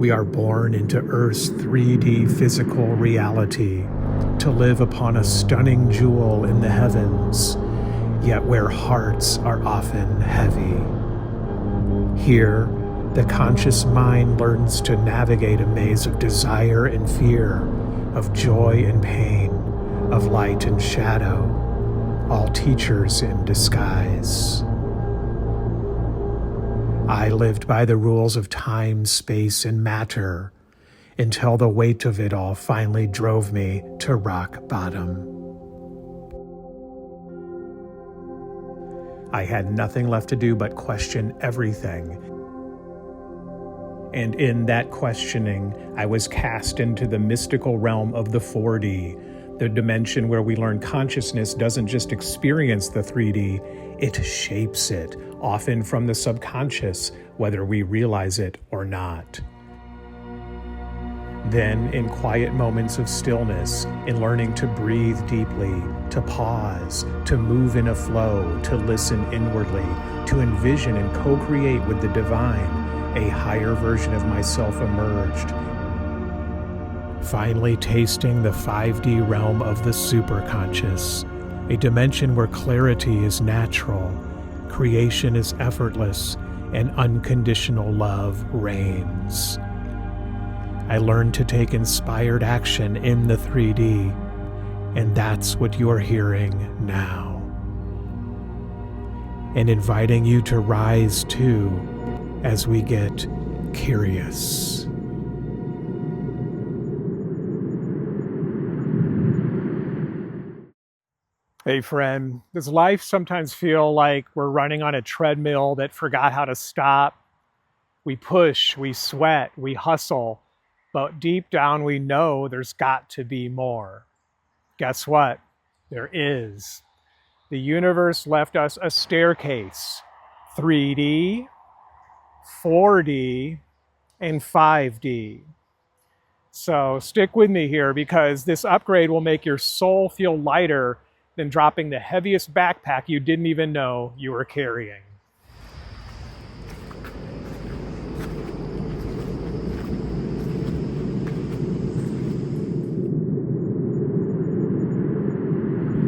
We are born into Earth's 3D physical reality to live upon a stunning jewel in the heavens, yet where hearts are often heavy. Here, the conscious mind learns to navigate a maze of desire and fear, of joy and pain, of light and shadow, all teachers in disguise. I lived by the rules of time, space, and matter until the weight of it all finally drove me to rock bottom. I had nothing left to do but question everything. And in that questioning, I was cast into the mystical realm of the 4D, the dimension where we learn consciousness doesn't just experience the 3D, it shapes it, often from the subconscious, whether we realize it or not. Then, in quiet moments of stillness, in learning to breathe deeply, to pause, to move in a flow, to listen inwardly, to envision and co-create with the divine, a higher version of myself emerged. Finally tasting the 5D realm of the superconscious, a dimension where clarity is natural, creation is effortless, and unconditional love reigns. I learned to take inspired action in the 3D, and that's what you're hearing now. And inviting you to rise too as we get curious. Hey friend, does life sometimes feel like we're running on a treadmill that forgot how to stop? We push, we sweat, we hustle, but deep down we know there's got to be more. Guess what? There is. The universe left us a staircase, 3D, 4D, and 5D. So stick with me here because this upgrade will make your soul feel lighter than dropping the heaviest backpack you didn't even know you were carrying.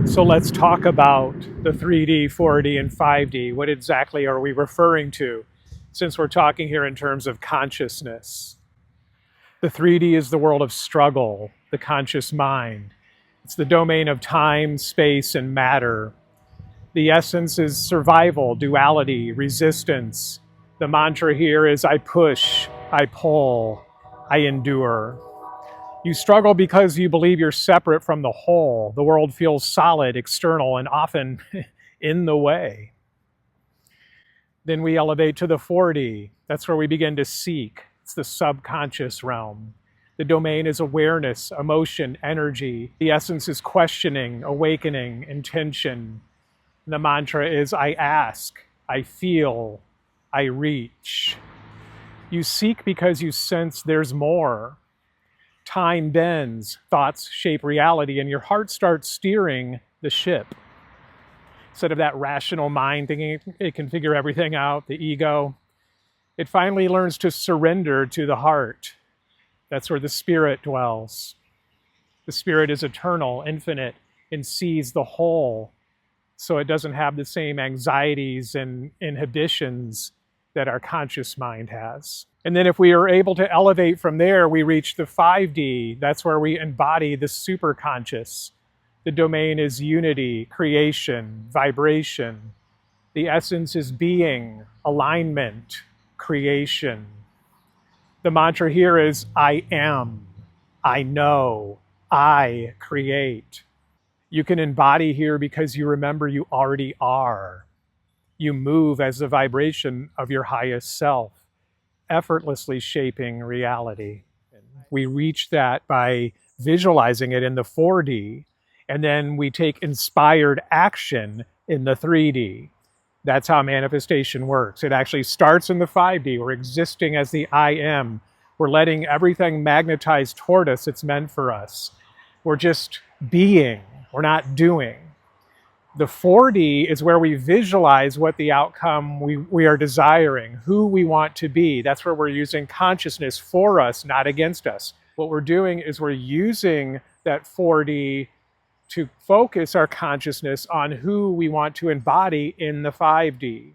So let's talk about the 3D, 4D, and 5D. What exactly are we referring to, since we're talking here in terms of consciousness? The 3D is the world of struggle, the conscious mind. It's the domain of time, space, and matter. The essence is survival, duality, resistance. The mantra here is I push, I pull, I endure. You struggle because you believe you're separate from the whole. The world feels solid, external, and often in the way. Then we elevate to the 4D. That's where we begin to seek. It's the subconscious realm. The domain is awareness, emotion, energy. The essence is questioning, awakening, intention. The mantra is I ask, I feel, I reach. You seek because you sense there's more. Time bends, thoughts shape reality, and your heart starts steering the ship. Instead of that rational mind thinking it can figure everything out, the ego, it finally learns to surrender to the heart. That's where the spirit dwells. The spirit is eternal, infinite, and sees the whole. So it doesn't have the same anxieties and inhibitions that our conscious mind has. And then if we are able to elevate from there, we reach the 5D. That's where we embody the superconscious. The domain is unity, creation, vibration. The essence is being, alignment, creation. The mantra here is I am, I know, I create. You can embody here because you remember you already are. You move as the vibration of your highest self, effortlessly shaping reality. We reach that by visualizing it in the 4D, and then we take inspired action in the 3D. That's how manifestation works. It actually starts in the 5D. We're existing as the I am. We're letting everything magnetize toward us. It's meant for us. We're just being. We're not doing. The 4D is where we visualize what the outcome we are desiring, who we want to be. That's where we're using consciousness for us, not against us. What we're doing is we're using that 4D to focus our consciousness on who we want to embody in the 5D.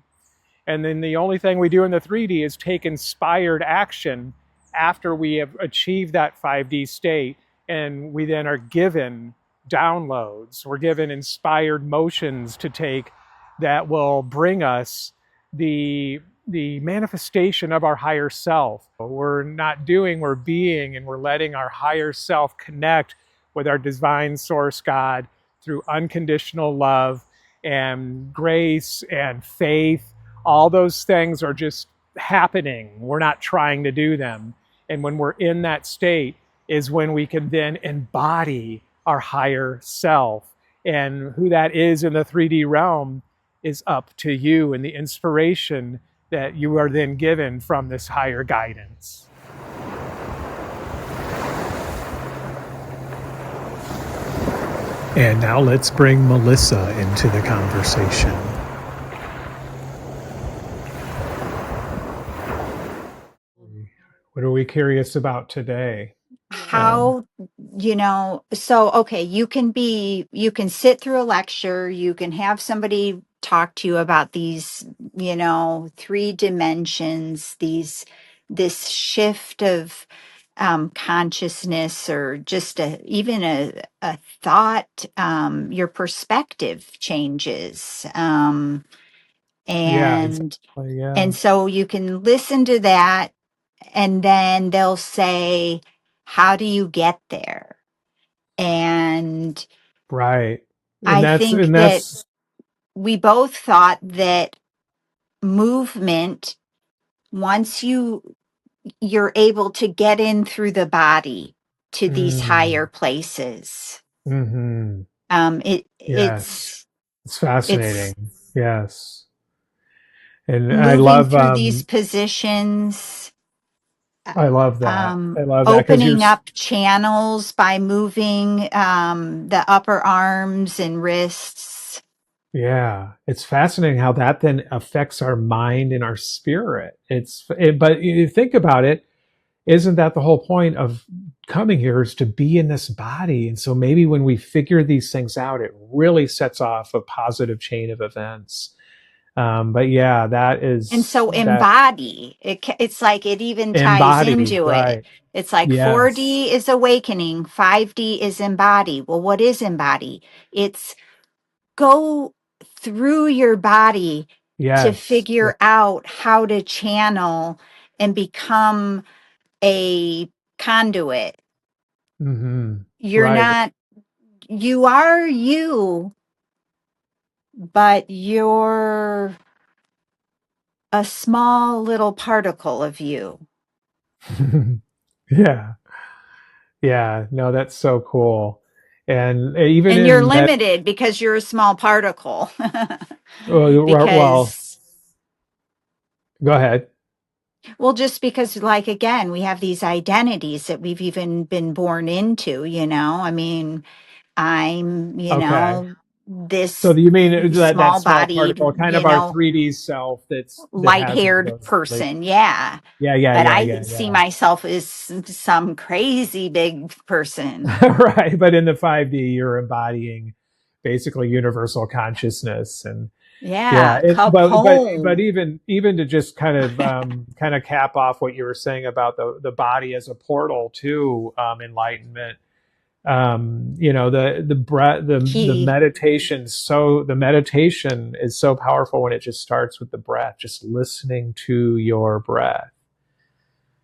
And then the only thing we do in the 3D is take inspired action after we have achieved that 5D state. And we then are given downloads. We're given inspired motions to take that will bring us the manifestation of our higher self. We're not doing, we're being, and we're letting our higher self connect with our divine source God through unconditional love and grace and faith. All those things are just happening. We're not trying to do them. And when we're in that state is when we can then embody our higher self. And who that is in the 3D realm is up to you and the inspiration that you are then given from this higher guidance. And now let's bring Melissa into the conversation. What are we curious about today? How, so okay, you can sit through a lecture, you can have somebody talk to you about these, three dimensions, this shift of consciousness, or just even a thought, your perspective changes. Yeah, And exactly. Yeah. and so you can listen to that, and then they'll say, how do you get there? And Right. And I that's think and that that's we both thought that movement, once you're able to get in through the body to these higher mm, places, mm-hmm. it Yes. It's it's fascinating. Yes. And moving through these positions, I love that. I love that because you're opening up channels by moving the upper arms and wrists. yeah, it's fascinating how that then affects our mind and our spirit. But you think about it, isn't that the whole point of coming here is to be in this body? And so maybe when we figure these things out, it really sets off a positive chain of events. But yeah, And so that embody, it's like it even ties embody, into it. right? It's like Yes, 4D is awakening, 5D is embody. Well, what is embody? It's go through your body to yes, yeah. figure out how to channel and become a conduit. Mm-hmm. You're Right. not, you are you, but you're a small little particle of you. Yeah. Yeah, no, that's so cool. And even And you're in med, limited because you're a small particle. well, Because, go ahead. well, just because, like, again, we have these identities that we've even been born into, I mean, I'm, Okay. So this do you mean that small small bodied, particle, kind of our 3D self that light has all haired those like, person. Yeah. yeah, yeah, But yeah, I yeah, see yeah. myself as some crazy big person. Right. But in the 5D, you're embodying basically universal consciousness and yeah, Yeah. Come but home. even to just kind of cap off what you were saying about the body as a portal to enlightenment. The breath, the Key. meditation. So the meditation is so powerful when it just starts with the breath, just listening to your breath.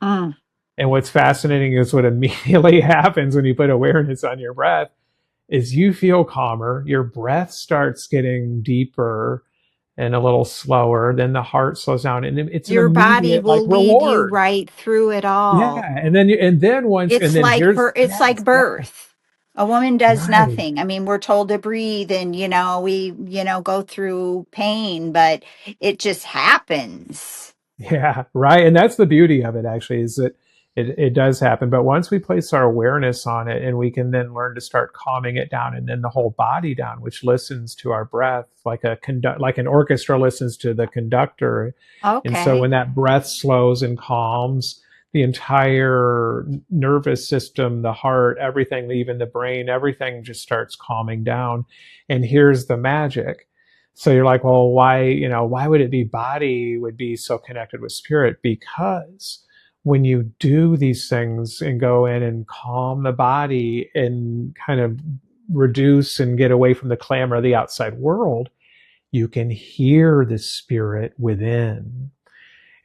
Mm. And what's fascinating is what immediately happens when you put awareness on your breath is you feel calmer, your breath starts getting deeper and a little slower, then the heart slows down, and it's an Your body immediate like will lead you reward. right through it all. Yeah, and then here's It's like yes, yeah, birth. A woman does right. nothing. I mean, we're told to breathe, and we go through pain, but it just happens. Yeah, right. And that's the beauty of it actually is that it does happen. But once we place our awareness on it, and we can then learn to start calming it down, and then the whole body down, which listens to our breath like an orchestra listens to the conductor. And so Okay. when that breath slows and calms, the entire nervous system, the heart, everything, even the brain, everything just starts calming down. And here's the magic. So you're like, well, why would it be body would be so connected with spirit? Because when you do these things and go in and calm the body and kind of reduce and get away from the clamor of the outside world, you can hear the spirit within.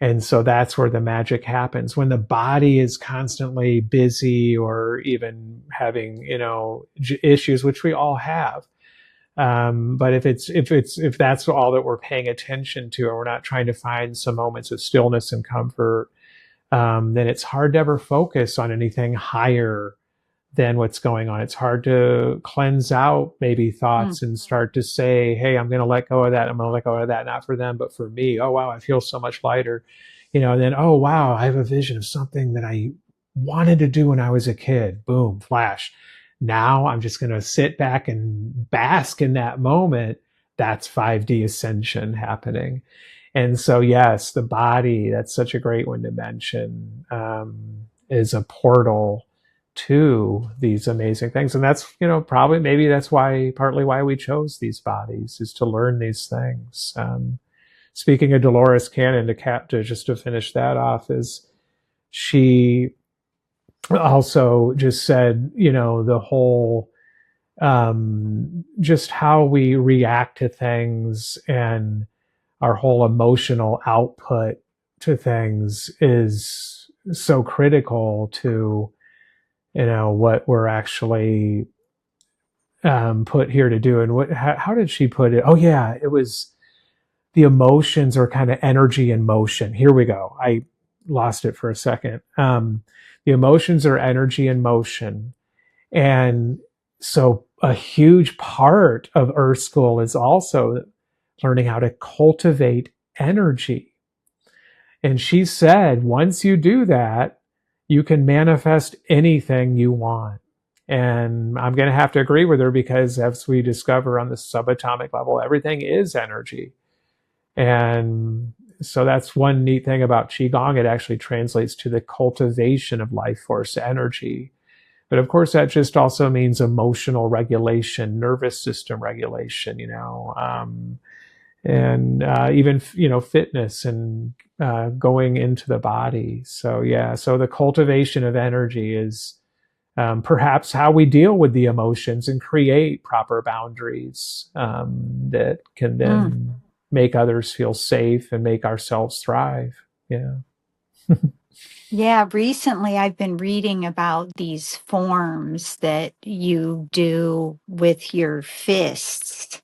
And so that's where the magic happens. When the body is constantly busy or even having, issues, which we all have. But if that's all that we're paying attention to, and we're not trying to find some moments of stillness and comfort, then it's hard to ever focus on anything higher than what's going on. It's hard to cleanse out maybe Mm. thoughts and start to say, hey, I'm going to let go of that. I'm going to let go of that, not for them, but for me. Oh, wow, I feel so much lighter. And then, oh, wow, I have a vision of something that I wanted to do when I was a kid. Boom, flash. Now I'm just going to sit back and bask in that moment. That's 5D ascension happening. And so, yes, the body, that's such a great one to mention, is a portal to these amazing things. And that's, probably maybe that's partly why we chose these bodies, is to learn these things. Speaking of Dolores Cannon, to finish that off, is she also just said, the whole, just how we react to things and our whole emotional output to things is so critical to what we're actually put here to do. And how did she put it? Oh yeah, it was the emotions are kind of energy in motion. Here we go. I lost it for a second. The emotions are energy in motion. And so a huge part of Earth School is also learning how to cultivate energy. And she said, once you do that, you can manifest anything you want. And I'm going to have to agree with her, because as we discover on the subatomic level, everything is energy. And so that's one neat thing about Qigong. It actually translates to the cultivation of life force energy. But of course, that just also means emotional regulation, nervous system regulation, and even fitness and going into the body. So yeah, so the cultivation of energy is perhaps how we deal with the emotions and create proper boundaries that can Mm. then make others feel safe and make ourselves thrive. Yeah. Yeah, recently I've been reading about these forms that you do with your fists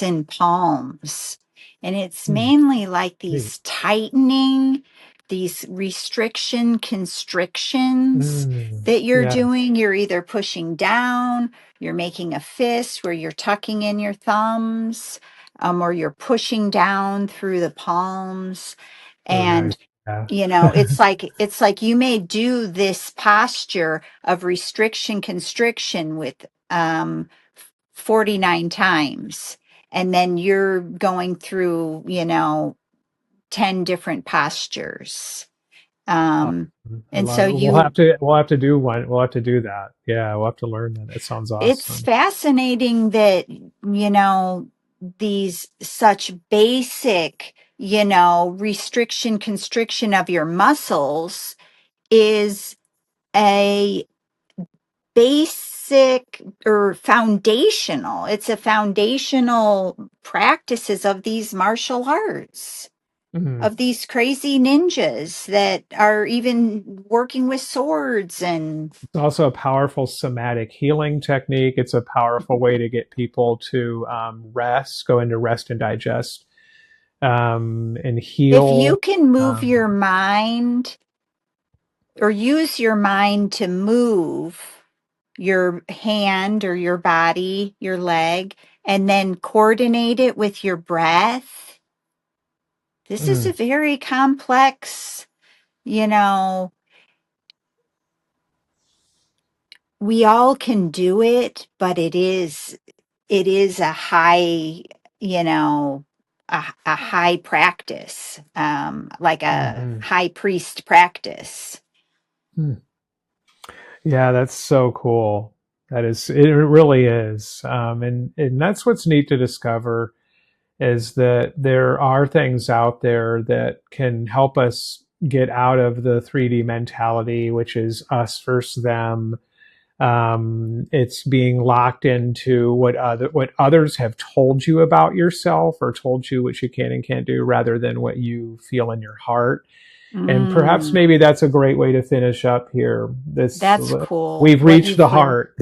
and palms. And it's Mm, mainly like neat. these tightening, these restriction constrictions that you're Yeah. doing. You're either pushing down, you're making a fist where you're tucking in your thumbs, or you're pushing down through the palms. Really And nice. Yeah. it's like you may do this posture of restriction constriction with 49 times, and then you're going through 10 different postures. I And love so it. We'll have to do one. We'll have to do that. Yeah, we'll have to learn that. It sounds it's awesome. fascinating that these such basic restriction constriction of your muscles is a basic or foundational. It's a foundational practices of these martial arts, Mhm. of these crazy ninjas that are even working with swords and It's also a powerful somatic healing technique. It's a powerful way to get people to rest, go into rest and digest, and if heal. you can move Um, your mind or use your mind to move your hand or your body, your leg, and then coordinate it with your breath. This is mm, a very complex, you know, we all can do it, but it is a high, you know, a high practice, like a Hmm. high priest practice. Yeah, that's so cool. That is, it really is. And that's what's neat to discover is that there are things out there that can help us get out of the 3D mentality, which is us versus them. It's being locked into what others have told you about yourself or told you what you can and can't do, rather than what you feel in your heart. And perhaps Mm, maybe that's a great way to finish up here. This that's cool. we've What reached the you've learned. heart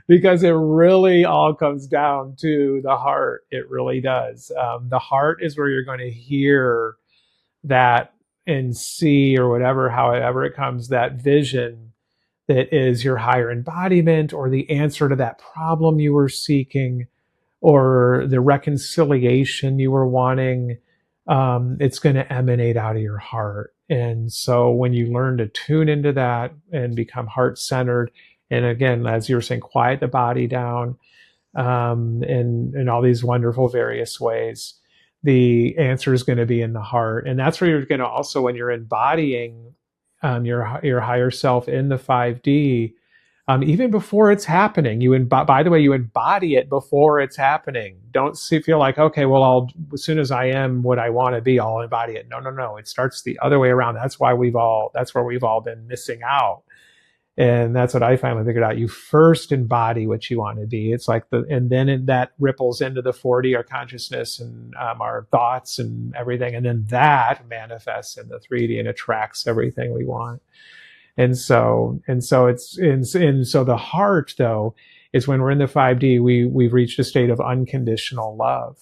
because it really all comes down to the heart. It really does. The heart is where you're going to hear that and see, or whatever, however it comes, that vision that is your higher embodiment or the answer to that problem you were seeking or the reconciliation you were wanting. It's going to emanate out of your heart. And so when you learn to tune into that and become heart centered, and again, as you were saying, quiet the body down, in all these wonderful various ways, the answer is going to be in the heart. And that's where you're going to also, when you're embodying your higher self in the 5D, even before it's happening. By the way, you embody it before it's happening. Don't feel like, okay, well, as soon as I am what I want to be, I'll embody it. No, no, no. It starts the other way around. That's where we've all been missing out. And that's what I finally figured out. You first embody what you want to be. It's like and then that ripples into the 4D, our consciousness and our thoughts and everything. And then that manifests in the 3D and attracts everything we want. And so the heart, though, is when we're in the 5D, we've reached a state of unconditional love.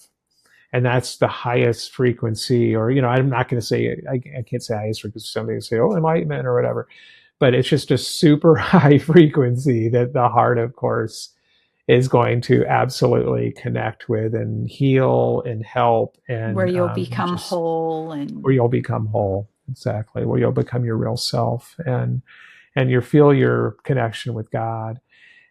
And that's the highest frequency, or, I'm not going to say, I can't say highest frequency. Somebody can say, oh, enlightenment or whatever, but it's just a super high frequency that the heart, of course, is going to absolutely connect with and heal and help, Where and you'll become just whole where and you'll become whole. Exactly, where you'll become your real self, and you feel your connection with God.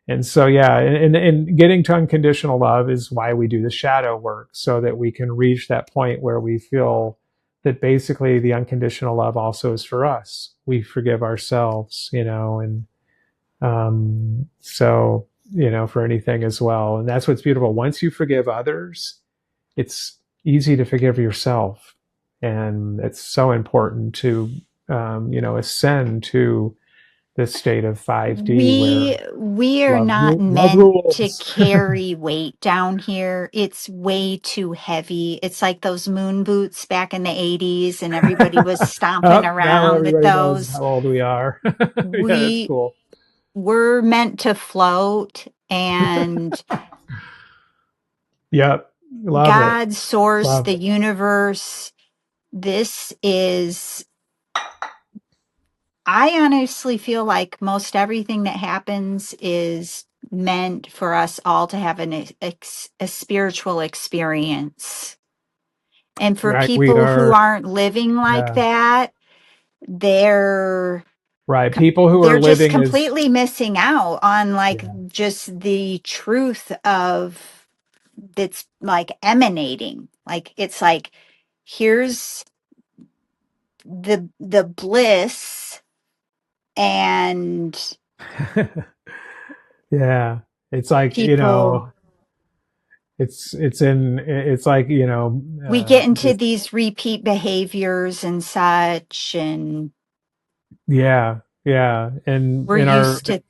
And so, yeah, and getting to unconditional love is why we do the shadow work, so that we can reach that point where we feel that basically the unconditional love also is for us. We forgive ourselves, and so, for anything as well. And that's what's beautiful. Once you forgive others, it's easy to forgive yourself. And it's so important to, ascend to this state of 5D we where we are love, not love meant to rules. carry weight down here. It's way too heavy. It's like those moon boots back in the 80s and everybody was stomping Oh, now around with everybody knows those. how old we are. Yeah, that's We cool. we're meant to float, and Yep. Love it. God, source, Love the it. universe, this is, I honestly feel like most everything that happens is meant for us all to have a spiritual experience. And for Right. We people who are, aren't living like yeah. that, they're Right. People who are they're just living as, completely missing out on like yeah. just the truth of that's like emanating. Like it's like here's the bliss, and Yeah. It's like, people, it's like, we get into this, these repeat behaviors and such, and yeah. Yeah. And we're used to,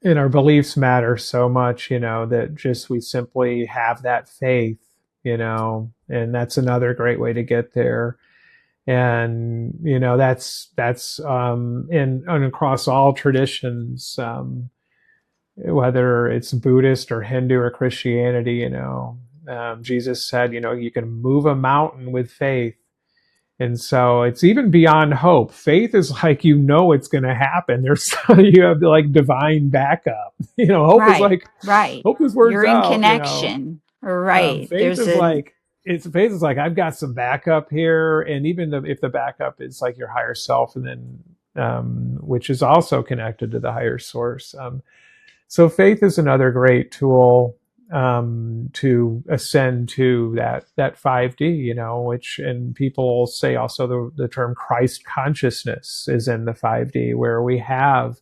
our beliefs matter so much, that just we simply have that faith, and that's another great way to get there. And that's in and across all traditions, whether it's Buddhist or Hindu or Christianity. Jesus said, you can move a mountain with faith. And so it's even beyond hope. Faith is like, it's going to happen. You have like divine backup. Hope is right, like, right. hope this works You're in out. connection, right? Faith There's is a, like, faith is like, I've got some backup here. And even if the backup is like your higher self, and then which is also connected to the higher source. So faith is another great tool to ascend to that 5D, which, and people say also the term Christ consciousness is in the 5D, where we have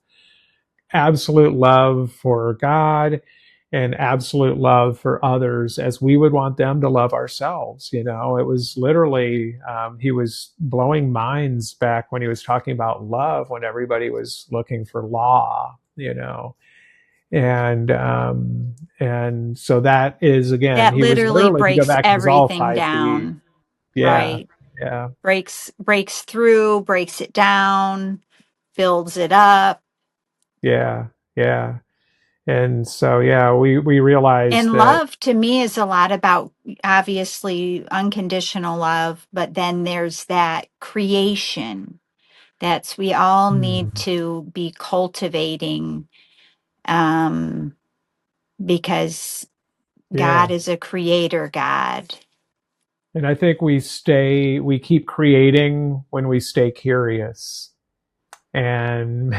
absolute love for God and absolute love for others as we would want them to love ourselves. It was literally, he was blowing minds back when he was talking about love, when everybody was looking for law, and so that is, again, That he was literally literally, if you go breaks back, it was all everything 5D. down, Yeah, right? yeah, Breaks through, breaks it down, builds it up. yeah, yeah. And so, yeah, we realized And that. love to me is a lot about obviously unconditional love, but then there's that creation that's we all need Mm, to be cultivating, um, because God yeah. is a creator God. And I think we keep creating when we stay curious. And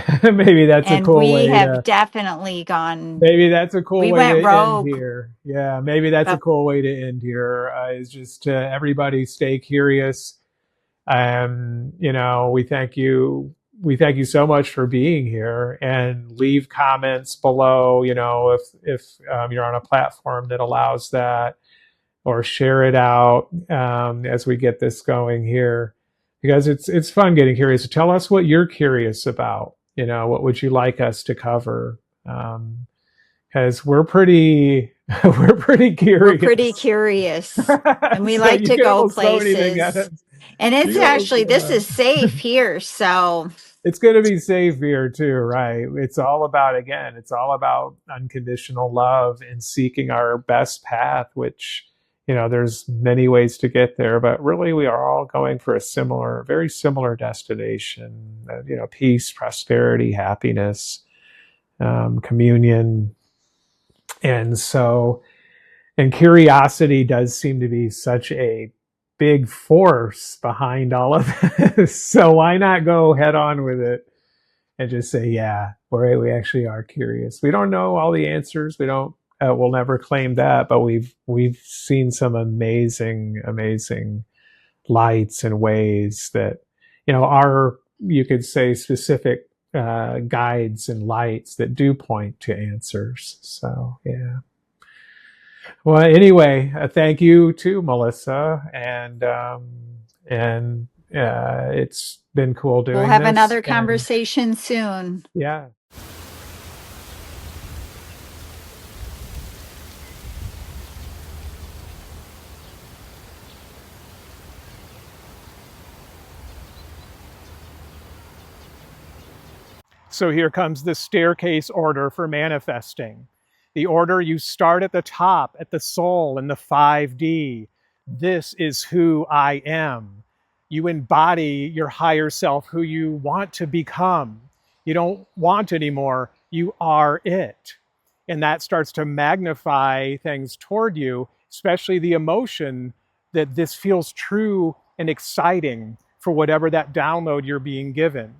And we have definitely gone, maybe that's a cool we way went to end rogue, here. Yeah, maybe that's a but cool way to end here, is just to everybody stay curious. We thank you. We thank you so much for being here, and leave comments below, if you're on a platform that allows that, or share it out, as we get this going here, because it's fun getting curious. Tell us what you're curious about. What would you like us to cover? Because we're pretty we're pretty we're pretty curious. curious and we So like you to can go almost throw anything at places. us. And it's You can almost, actually, this is safe here. So, it's going to be safe here too, right? It's all about, again, it's all about unconditional love and seeking our best path, which, there's many ways to get there, but really we are all going for a very similar destination. Peace, prosperity, happiness, communion. And so, and curiosity does seem to be such a big force behind all of this. So why not go head on with it and just say, yeah, we actually are curious. We don't know all the answers. We don't. We'll never claim that, but we've seen some amazing lights and ways that, are, you could say, specific guides and lights that do point to answers. So yeah. Well, anyway, thank you to Melissa, and it's been cool we'll doing have this. another And conversation soon. yeah. So here comes the staircase order for manifesting. The order: you start at the top, at the soul, in the 5D. This is who I am. You embody your higher self, who you want to become. You don't want anymore, you are it. And that starts to magnify things toward you, especially the emotion that this feels true and exciting for whatever that download you're being given.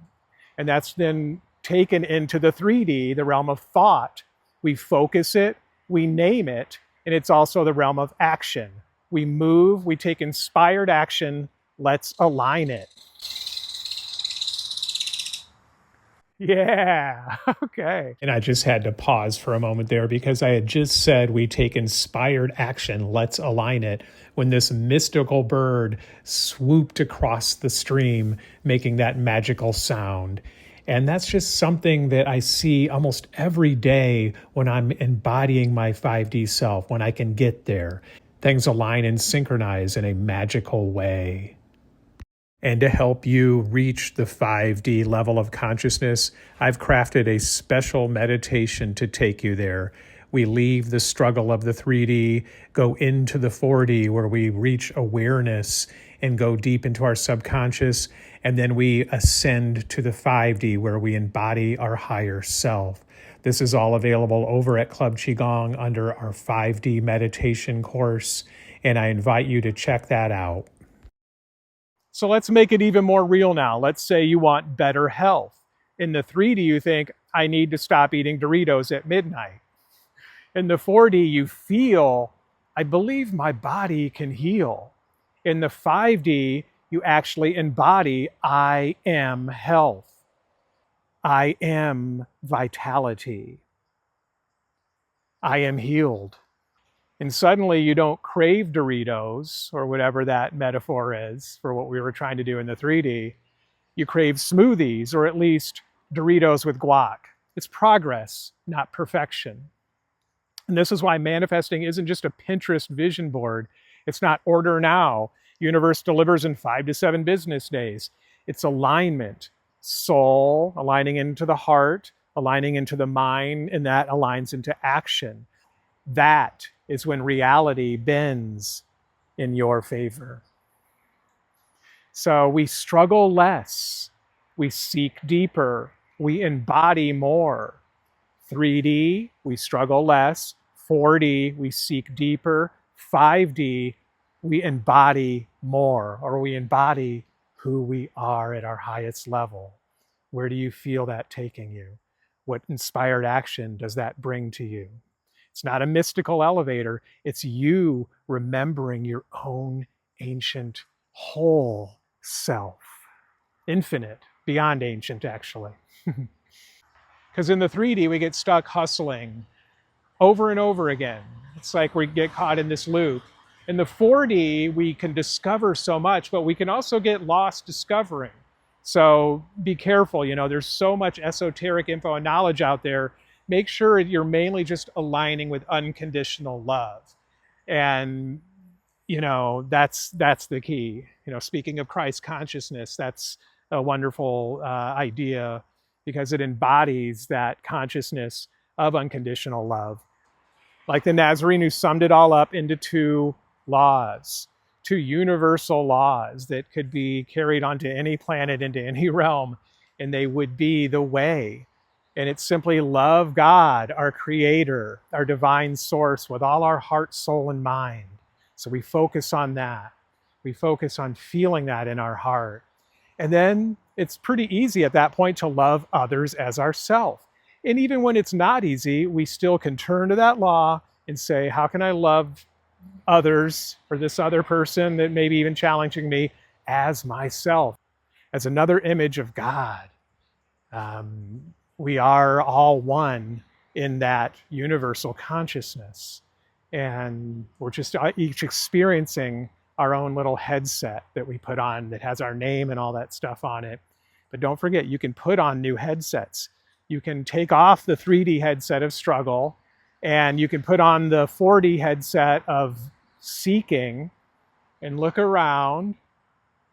And that's then taken into the 3D, the realm of thought. We focus it, we name it, and it's also the realm of action. We move, we take inspired action, let's align it. Yeah, okay. And I just had to pause for a moment there because I had just said we take inspired action, let's align it, when this mystical bird swooped across the stream, making that magical sound. And that's just something that I see almost every day when I'm embodying my 5D self, when I can get there. Things align and synchronize in a magical way. And to help you reach the 5D level of consciousness, I've crafted a special meditation to take you there. We leave the struggle of the 3D, go into the 4D where we reach awareness and go deep into our subconscious, and then we ascend to the 5D where we embody our higher self. This is all available over at Club Qigong under our 5D meditation course, and I invite you to check that out. So let's make it even more real now. Let's say you want better health. In the 3D, you think, I need to stop eating Doritos at midnight. In the 4D, you feel, I believe my body can heal. In the 5D, you actually embody, I am health. I am vitality. I am healed. And suddenly you don't crave Doritos or whatever that metaphor is for what we were trying to do in the 3D. You crave smoothies or at least Doritos with guac. It's progress, not perfection. And this is why manifesting isn't just a Pinterest vision board. It's not order now. Universe delivers in 5 to 7 business days. It's alignment. Soul aligning into the heart, aligning into the mind, and that aligns into action. That is when reality bends in your favor. So we struggle less. We seek deeper. We embody more. 3D, we struggle less. 4D, we seek deeper. 5D, we embody more, or we embody who we are at our highest level. Where do you feel that taking you? What inspired action does that bring to you? It's not a mystical elevator. It's you remembering your own ancient whole self. Infinite, beyond ancient, actually. Because in the 3D, we get stuck hustling over and over again. It's like we get caught in this loop. In the 4D, we can discover so much, but we can also get lost discovering. So be careful. There's so much esoteric info and knowledge out there. Make sure you're mainly just aligning with unconditional love. And, that's the key. Speaking of Christ consciousness, that's a wonderful idea because it embodies that consciousness of unconditional love. Like the Nazarene who summed it all up into 2 laws, 2 universal laws that could be carried onto any planet, into any realm, and they would be the way. And it's simply love God, our creator, our divine source with all our heart, soul, and mind. So we focus on that. We focus on feeling that in our heart. And then it's pretty easy at that point to love others as ourselves. And even when it's not easy, we still can turn to that law and say, how can I love others or this other person that may be even challenging me as myself, as another image of God? We are all one in that universal consciousness. And we're just each experiencing our own little headset that we put on that has our name and all that stuff on it. But don't forget, you can put on new headsets. You can take off the 3D headset of struggle, and you can put on the 4D headset of seeking and look around.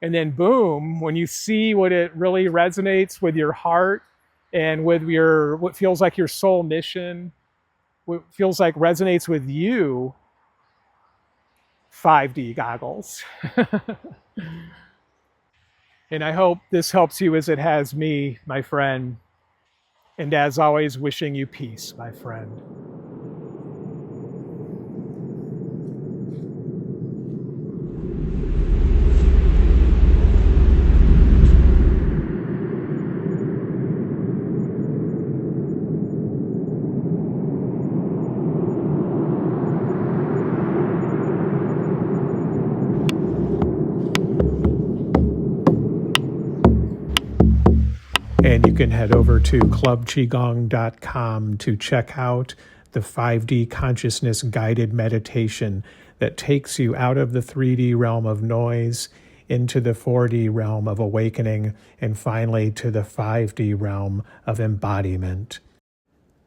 And then boom, when you see what it really resonates with your heart and with what feels like your soul mission, what feels like resonates with you, 5D goggles. And I hope this helps you as it has me, my friend. And as always, wishing you peace, my friend. And you can head over to clubqigong.com to check out the 5D consciousness guided meditation that takes you out of the 3D realm of noise into the 4D realm of awakening and finally to the 5D realm of embodiment.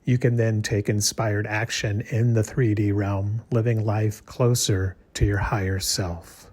You can then take inspired action in the 3D realm, living life closer to your higher self.